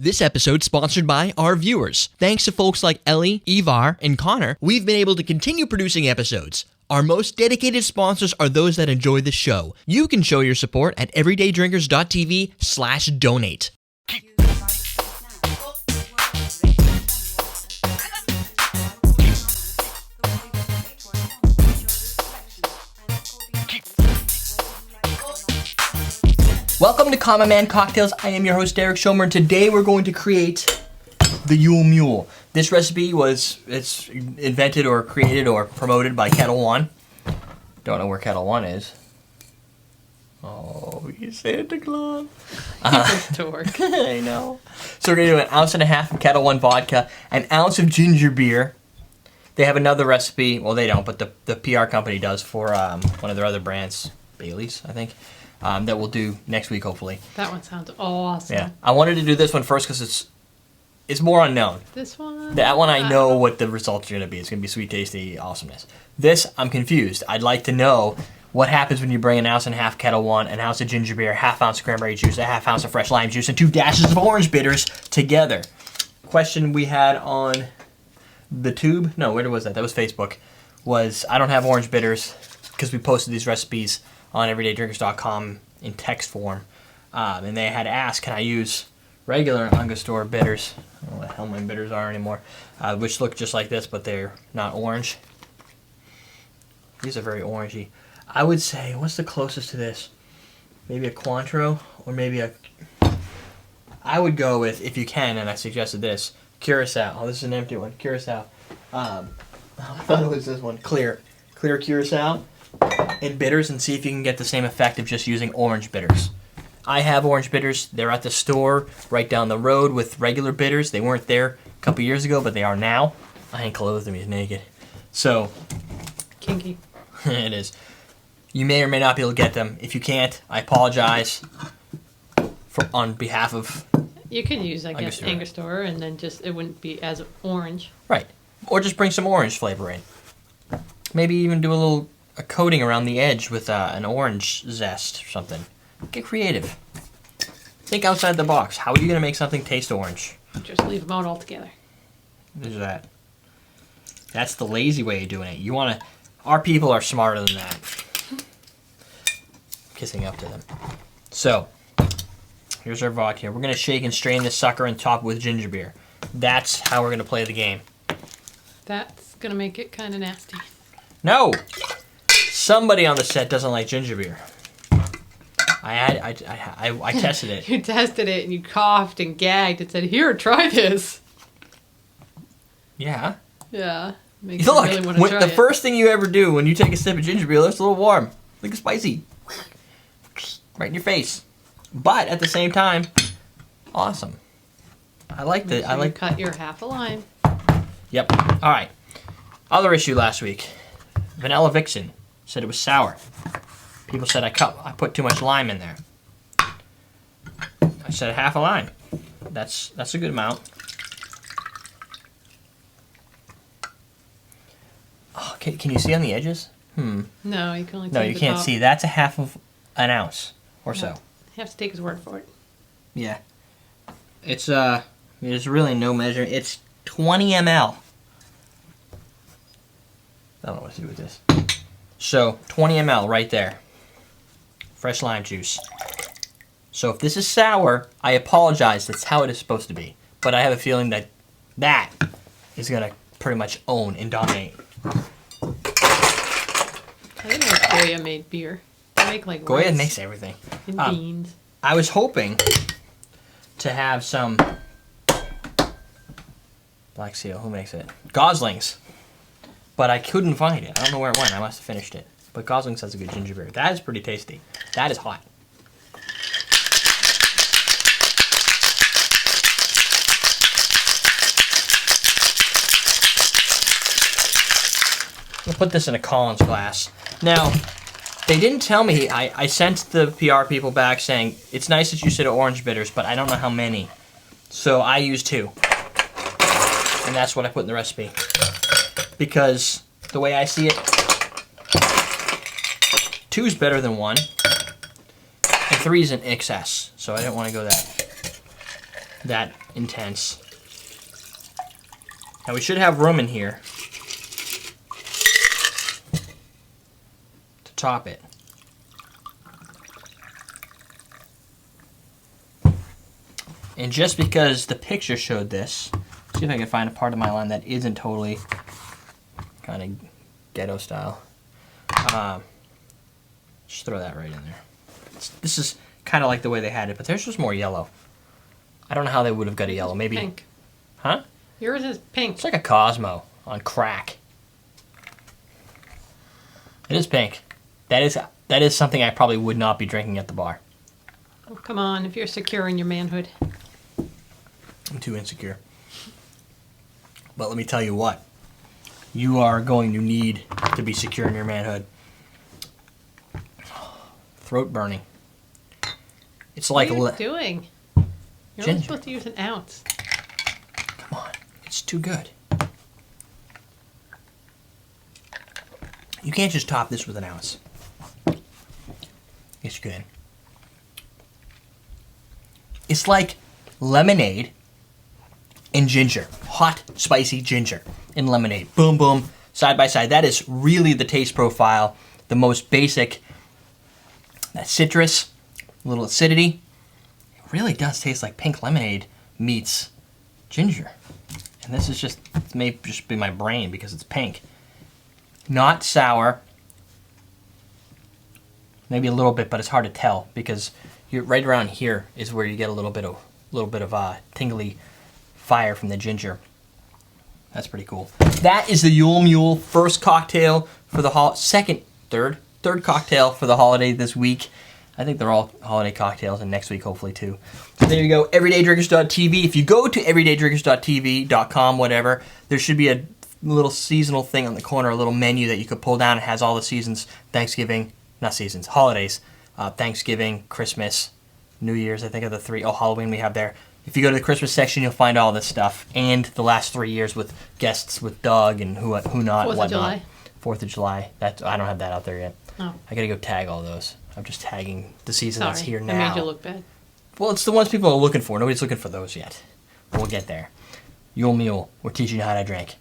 This episode sponsored by our viewers. Thanks to folks like Ellie, Ivar, and Connor, we've been able to continue producing episodes. Our most dedicated sponsors are those that enjoy the show. You can show your support at everydaydrinkers.tv/donate. Welcome to Common Man Cocktails. I am your host, Derek Schomer, and today we're going to create the Yule Mule. This recipe it's invented or created or promoted by Ketel 1. Don't know where Ketel 1 is. Oh, you Santa Claus. To work. I know. So we're going to do 1.5 ounces of Ketel 1 vodka, 1 ounce of ginger beer. They have another recipe. Well, they don't, but the PR company does for one of their other brands, Bailey's, I think. That we'll do next week, hopefully. That one sounds awesome. Yeah, I wanted to do this one first because it's more unknown. This one? That one I know what the results are going to be. It's going to be sweet, tasty awesomeness. This, I'm confused. I'd like to know what happens when you bring 1.5 ounces Ketel 1, 1 ounce of ginger beer, 1/2 ounce of cranberry juice, 1/2 ounce of fresh lime juice, and 2 dashes of orange bitters together. Question we had on the tube, no, where was that? That was Facebook, was I don't have orange bitters because we posted these recipes on everydaydrinkers.com in text form. And they had asked, can I use regular Angostura bitters? I don't know what the hell my bitters are anymore. Which look just like this, but they're not orange. These are very orangey. I would say, what's the closest to this? Maybe a Cointreau, or maybe a... I would go with, if you can, and I suggested this, Curacao. Oh, this is an empty one. Curacao. I thought it was this one. Clear Curacao. In bitters and see if you can get the same effect of just using orange bitters. I have orange bitters. They're at the store right down the road with regular bitters. They weren't there a couple years ago, but they are now. I ain't clothed him. He's naked. So. Kinky. It is. You may or may not be able to get them. If you can't, I apologize on behalf of... You could use, I guess, Angostura, and then just it wouldn't be as orange. Right. Or just bring some orange flavor in. Maybe even do a coating around the edge with an orange zest or something. Get creative. Think outside the box. How are you going to make something taste orange? Just leave them out altogether. There's that. That's the lazy way of doing it. You want to... Our people are smarter than that. Kissing up to them. So, here's our vodka. We're going to shake and strain this sucker and top it with ginger beer. That's how we're going to play the game. That's going to make it kind of nasty. No! Somebody on the set doesn't like ginger beer. I tested it. You tested it and you coughed and gagged and said, "Here, try this." Yeah. Yeah. Look, really want to try the first thing you ever do when you take a sip of ginger beer, it's a little warm. Look, it's spicy. Right in your face. But at the same time, awesome. I like the. I like. Cut your half a lime. Yep. All right. Other issue last week. Vanilla Vixen said it was sour. People said I put too much lime in there. I said 1/2 a lime. That's a good amount. Oh, can you see on the edges? No, you can only. No, you can't see. That's 1/2 of an ounce or so. You have to take his word for it. Yeah. It's there's really no measure. It's 20 ml. I don't know what to do with this. So, 20 ml right there. Fresh lime juice. So if this is sour, I apologize. That's how it is supposed to be. But I have a feeling that is going to pretty much own and dominate. I didn't know Goya made beer. They make like Goya rice makes everything. and beans. I was hoping to have some Black Seal. Who makes it? Gosling's. But I couldn't find it. I don't know where it went. I must have finished it. But Gosling's has a good ginger beer. That is pretty tasty. That is hot. I'll put this in a Collins glass. Now, they didn't tell me. I sent the PR people back saying, it's nice that you said orange bitters, but I don't know how many. So I used 2. And that's what I put in the recipe. Because the way I see it, 2 is better than 1. And 3 is in excess. So I don't want to go that. that intense. Now we should have room in here to top it. And just because the picture showed this, see if I can find a part of my line that isn't totally kind of ghetto style. Just throw that right in there. This is kind of like the way they had it, but theirs was more yellow. I don't know how they would have got a yellow. Maybe pink. Huh? Yours is pink. It's like a Cosmo on crack. It is pink. That is something I probably would not be drinking at the bar. Oh, come on, if you're secure in your manhood. I'm too insecure. But let me tell you what. You are going to need to be secure in your manhood. Throat burning. It's like what are you doing? You're only supposed to use an ounce. Come on. It's too good. You can't just top this with an ounce. Yes, you can. It's like lemonade and ginger. Hot, spicy ginger and lemonade. Boom, boom, side by side. That is really the taste profile. The most basic. That citrus, a little acidity. It really does taste like pink lemonade meets ginger. And this is just, it may just be my brain because it's pink. Not sour. Maybe a little bit, but it's hard to tell because you're right around here is where you get a little bit of tingly fire from the ginger. That's pretty cool. That is the Yule Mule first cocktail for the third cocktail for the holiday this week. I think they're all holiday cocktails, and next week hopefully too. So there you go, everydaydrinkers.tv. If you go to everydaydrinkers.tv.com, whatever, there should be a little seasonal thing on the corner, a little menu that you could pull down. It has all the seasons, holidays, Thanksgiving, Christmas, New Year's, I think are the three. Oh, Halloween we have there. If you go to the Christmas section, you'll find all this stuff, and the last 3 years with guests with Doug and who not, whatnot. 4th of July. 4th of July. I don't have that out there yet. Oh. I gotta go tag all those. I'm just tagging the season that's here now. I made you look bad. Well, it's the ones people are looking for. Nobody's looking for those yet. But we'll get there. Yule Mule. We're teaching you how to drink.